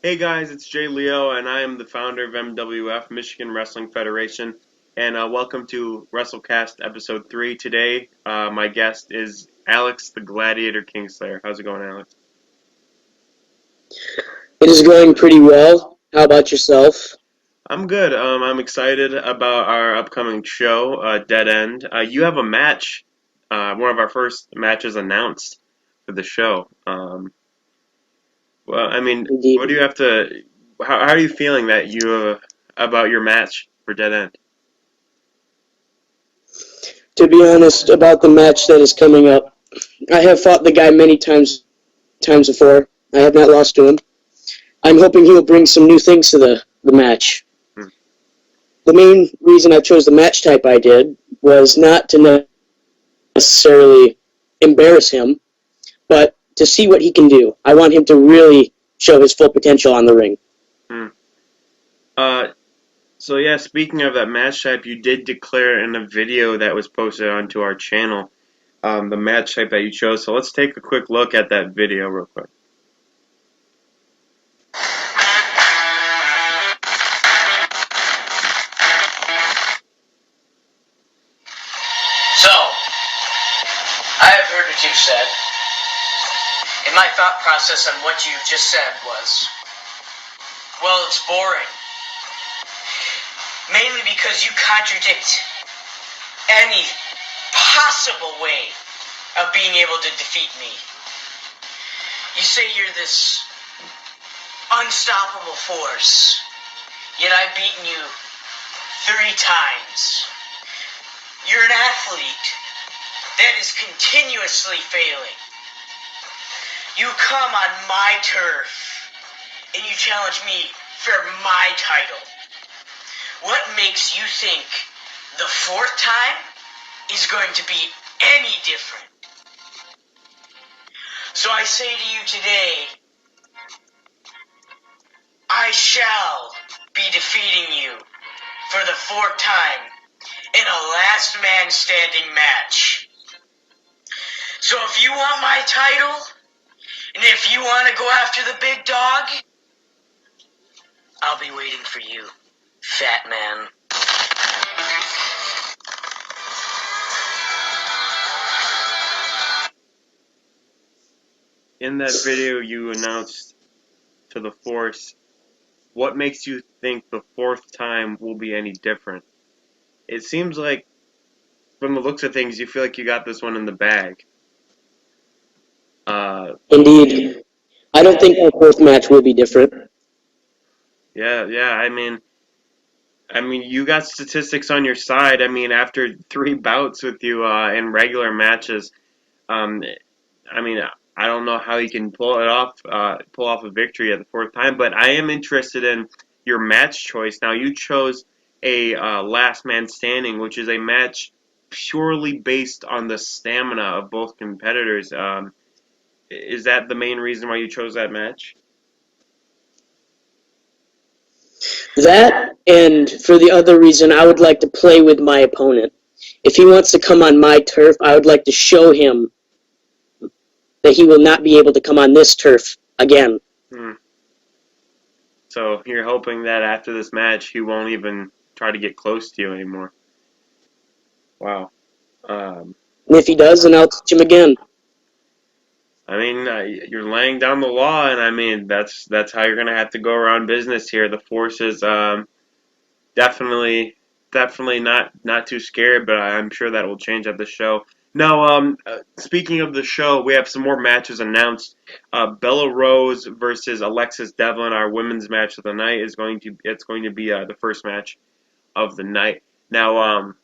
Hey guys, it's Jay Leo, and I am the founder of MWF, Michigan Wrestling Federation, and welcome to WrestleCast Episode 3. Today, my guest is Alex the Gladiator Kingsley. How's it going, Alex? It is going pretty well. How about yourself? I'm good. I'm excited about our upcoming show, Dead End. You have a match, one of our first matches announced for the show. What Indeed. do you have to? How are you feeling that about your match for Dead End? To be honest, about the match that is coming up, I have fought the guy many times before. I have not lost to him. I'm hoping he will bring some new things to the match. Hmm. The main reason I chose the match type I did was not to necessarily embarrass him, but to see what he can do. I want him to really show his full potential on the ring. Hmm. Uh, so yeah, speaking of that match type, you did declare in a video that was posted onto our channel, the match type that you chose. So let's take a quick look at that video real quick. So, I have heard what you've said, and my thought process on what you just said was, well, it's boring. Mainly because you contradict any possible way of being able to defeat me. You say you're this unstoppable force, yet I've beaten you 3 times. You're an athlete that is continuously failing. You come on my turf and you challenge me for my title. What makes you think the 4th time is going to be any different? So I say to you today, I shall be defeating you for the 4th time in a last man standing match. So if you want my title, and if you want to go after the big dog, I'll be waiting for you, fat man. In that video, you announced to the Force, what makes you think the 4th time will be any different? It seems like, from the looks of things, you feel like you got this one in the bag. Indeed. I don't think our fourth match will be different. Yeah. I mean, you got statistics on your side. I mean, after 3 bouts with you in regular matches, um, I mean, I don't know how you can pull off a victory at the 4th time. But I am interested in your match choice. Now, you chose a last man standing, which is a match purely based on the stamina of both competitors. Is that the main reason why you chose that match? That, and for the other reason, I would like to play with my opponent. If he wants to come on my turf, I would like to show him that he will not be able to come on this turf again. Hmm. So you're hoping that after this match, he won't even try to get close to you anymore. Wow. And if he does, then I'll teach him again. I mean, you're laying down the law, and I mean that's how you're gonna have to go around business here. The Force is definitely not too scared, but I'm sure that will change at the show. Now, speaking of the show, we have some more matches announced. Bella Rose versus Alexis Devlin, our women's match of the night, is going to be the first match of the night. Now,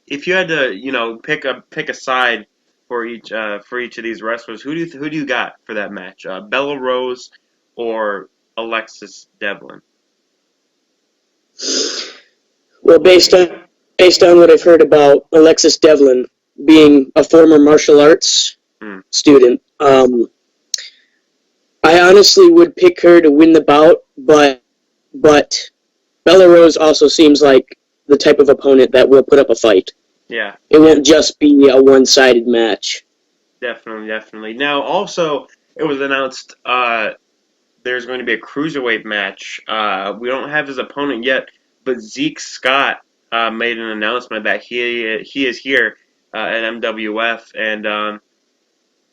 if you had to pick a side for each of these wrestlers, who do you got for that match? Bella Rose or Alexis Devlin? Well, based on what I've heard about Alexis Devlin being a former martial arts student, I honestly would pick her to win the bout, but Bella Rose also seems like the type of opponent that will put up a fight. Yeah. It won't just be a one-sided match. Definitely. Now, also, it was announced there's going to be a cruiserweight match. We don't have his opponent yet, but Zeke Scott made an announcement that he is here at MWF, and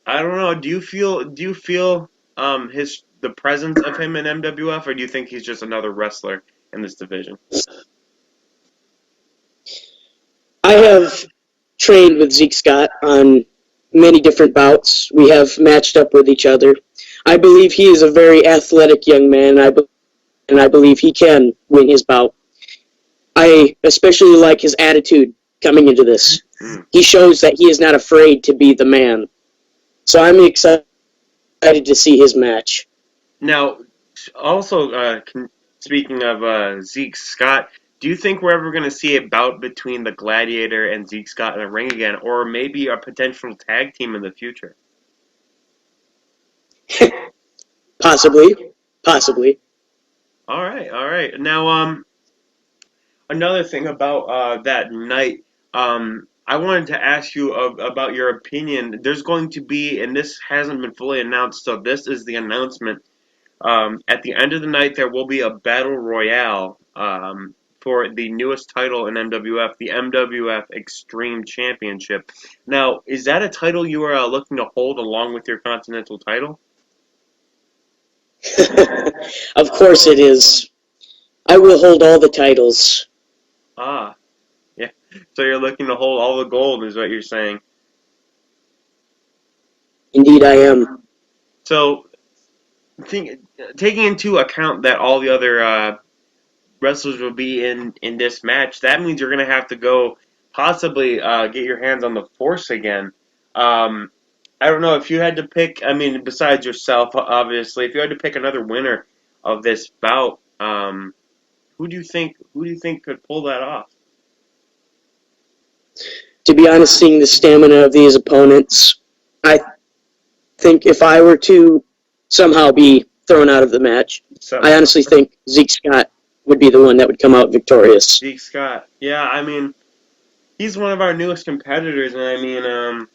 I don't know. Do you feel his the presence of him in MWF, or do you think he's just another wrestler in this division? I have trained with Zeke Scott on many different bouts. We have matched up with each other. I believe he is a very athletic young man, and I believe he can win his bout. I especially like his attitude coming into this. Hmm. He shows that he is not afraid to be the man. So I'm excited to see his match. Now, also speaking of Zeke Scott, do you think we're ever going to see a bout between the Gladiator and Zeke Scott in the ring again, or maybe a potential tag team in the future? Possibly. Possibly. All right, all right. Now, another thing about that night, I wanted to ask you about your opinion. There's going to be, and this hasn't been fully announced, so this is the announcement. At the end of the night, there will be a battle royale for the newest title in MWF, the MWF Extreme Championship. Now, is that a title you are looking to hold along with your Continental title? Of course it is. I will hold all the titles. Ah, yeah. So you're looking to hold all the gold, is what you're saying. Indeed, I am. So, think, taking into account that all the other wrestlers will be in this match, that means you're going to have to go possibly get your hands on the Force again. Um, I don't know if you had to pick. I mean, besides yourself, obviously, if you had to pick another winner of this bout, who do you think could pull that off? To be honest, seeing the stamina of these opponents, I think if I were to somehow be thrown out of the match, I Somehow, honestly think Zeke Scott would be the one that would come out victorious. Zeke Scott. Yeah, I mean, he's one of our newest competitors, and I mean,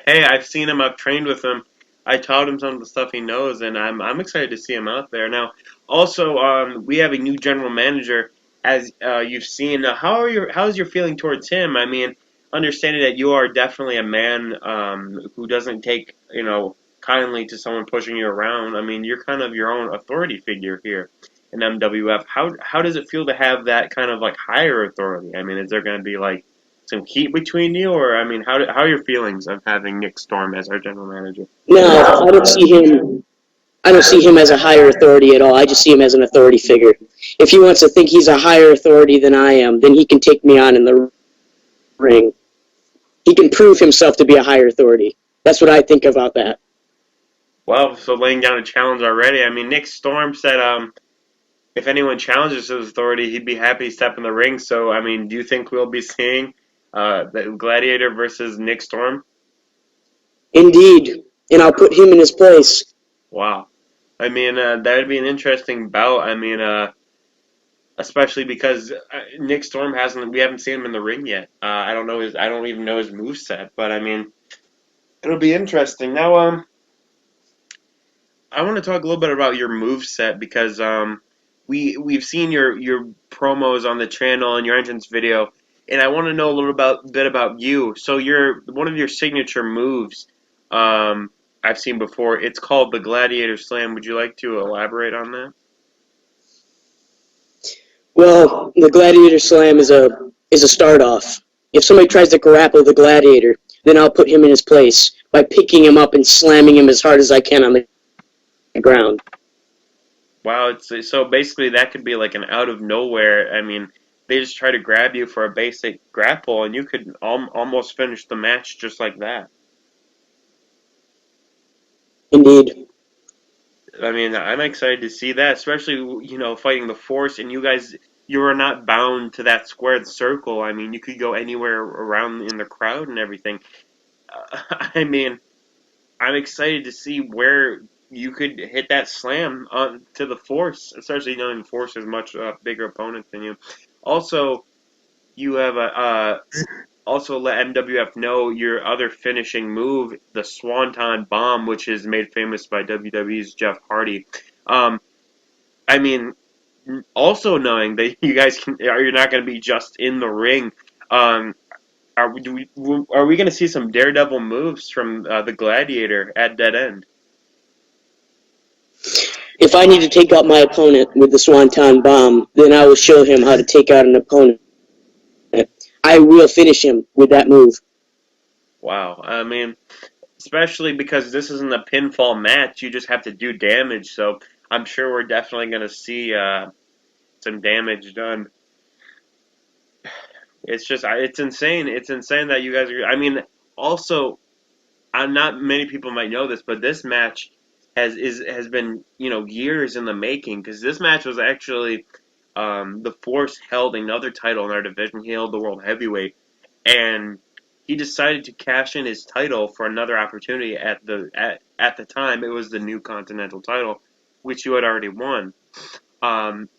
hey, I've seen him. I've trained with him. I taught him some of the stuff he knows, and I'm excited to see him out there. Now, also, we have a new general manager, as you've seen. How's your feeling towards him? I mean, understanding that you are definitely a man who doesn't take kindly to someone pushing you around. I mean, you're kind of your own authority figure here in MWF. How does it feel to have that kind of like higher authority? I mean, is there going to be like some heat between you, or I mean, how are your feelings of having Nick Storm as our general manager? No, I don't see him. I don't see him as a higher authority at all. I just see him as an authority figure. If he wants to think he's a higher authority than I am, then he can take me on in the ring. He can prove himself to be a higher authority. That's what I think about that. Well, so laying down a challenge already. I mean, Nick Storm said if anyone challenges his authority, he'd be happy to step in the ring. So, I mean, do you think we'll be seeing the Gladiator versus Nick Storm? Indeed, and I'll put him in his place. Wow. I mean, that would be an interesting bout. I mean, especially because Nick Storm we haven't seen him in the ring yet. I don't even know his moveset, but I mean, it'll be interesting. Now, I want to talk a little bit about your move set because we've seen your promos on the channel and your entrance video, and I want to know a little bit about you. So your one of your signature moves I've seen before. It's called the Gladiator Slam. Would you like to elaborate on that? Well, the Gladiator Slam is a start off. If somebody tries to grapple the Gladiator, then I'll put him in his place by picking him up and slamming him as hard as I can on the ground. Wow, it's so basically that could be like an out of nowhere. I mean, they just try to grab you for a basic grapple, and you could almost finish the match just like that. Indeed. I mean, I'm excited to see that, especially fighting the Force, and you are not bound to that squared circle. I mean, you could go anywhere around in the crowd and everything. I mean, I'm excited to see where you could hit that slam to the Force, especially knowing the Force is much bigger opponent than you. Also, you have also let MWF know your other finishing move, the Swanton Bomb, which is made famous by WWE's Jeff Hardy. Um, I mean, also knowing that you guys you're not going to be just in the ring. Um, are we going to see some daredevil moves from the Gladiator at Dead End? If I need to take out my opponent with the Swanton Bomb, then I will show him how to take out an opponent. I will finish him with that move. Wow, I mean, especially because this isn't a pinfall match, you just have to do damage. So I'm sure we're definitely going to see some damage done. It's insane. It's insane that you guys are. I mean, also, not many people might know this, but this match has been years in the making because this match was actually the Force held another title in our division. He held the World Heavyweight, and he decided to cash in his title for another opportunity at the time. It was the new Continental title, which you had already won. Um,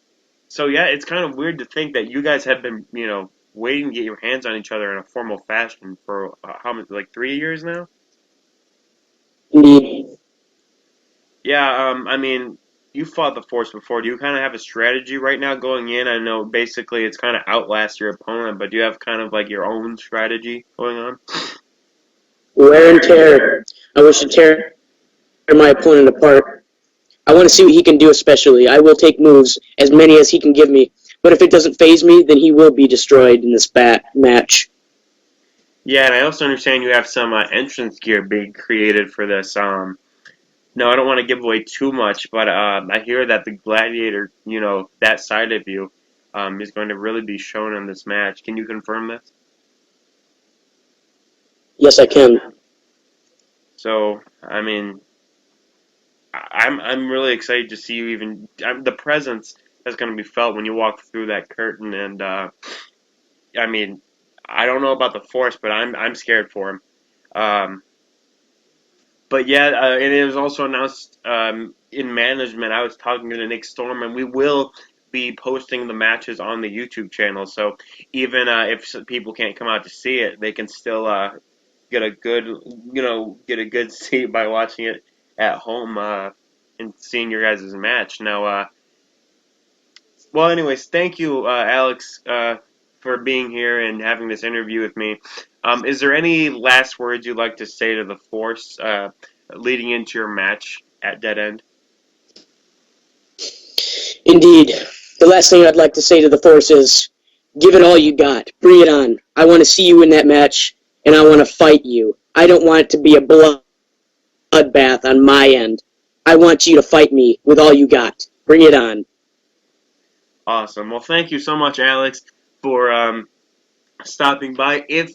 so yeah, it's kind of weird to think that you guys have been waiting to get your hands on each other in a formal fashion for how much, like 3 years now. Indeed. Yeah, I mean, you fought the Force before. Do you kind of have a strategy right now going in? I know basically it's kind of outlast your opponent, but do you have kind of like your own strategy going on? Wear and tear. I wish to tear my opponent apart. I want to see what he can do especially. I will take moves, as many as he can give me. But if it doesn't phase me, then he will be destroyed in this match. Yeah, and I also understand you have some entrance gear being created for this. No, I don't want to give away too much, but I hear that the Gladiator, that side of you, is going to really be shown in this match. Can you confirm this? Yes, I can. So, I mean, I'm really excited to see you even the presence that's going to be felt when you walk through that curtain, and I mean, I don't know about the Force, but I'm scared for him. Um, but yeah, and it was also announced in management. I was talking to Nick Storm, and we will be posting the matches on the YouTube channel. So even if people can't come out to see it, they can still get a good, get a good seat by watching it at home and seeing your guys' match. Now, well, anyways, thank you, Alex, for being here and having this interview with me. Is there any last words you'd like to say to the Force leading into your match at Dead End? Indeed. The last thing I'd like to say to the Force is, give it all you got. Bring it on. I want to see you in that match, and I want to fight you. I don't want it to be a bloodbath on my end. I want you to fight me with all you got. Bring it on. Awesome. Well, thank you so much, Alex, for stopping by. If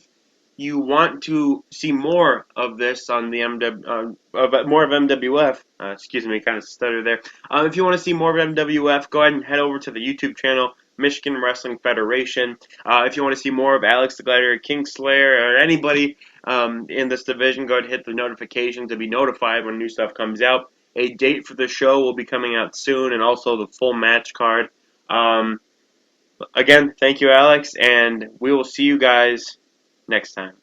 you want to see more of this on the more of MWF, excuse me, kind of stutter there. If you want to see more of MWF, go ahead and head over to the YouTube channel, Michigan Wrestling Federation. If you want to see more of Alex the Gladiator, Kingsley, or anybody in this division, go ahead and hit the notification to be notified when new stuff comes out. A date for the show will be coming out soon, and also the full match card. Again, thank you, Alex, and we will see you guys next time.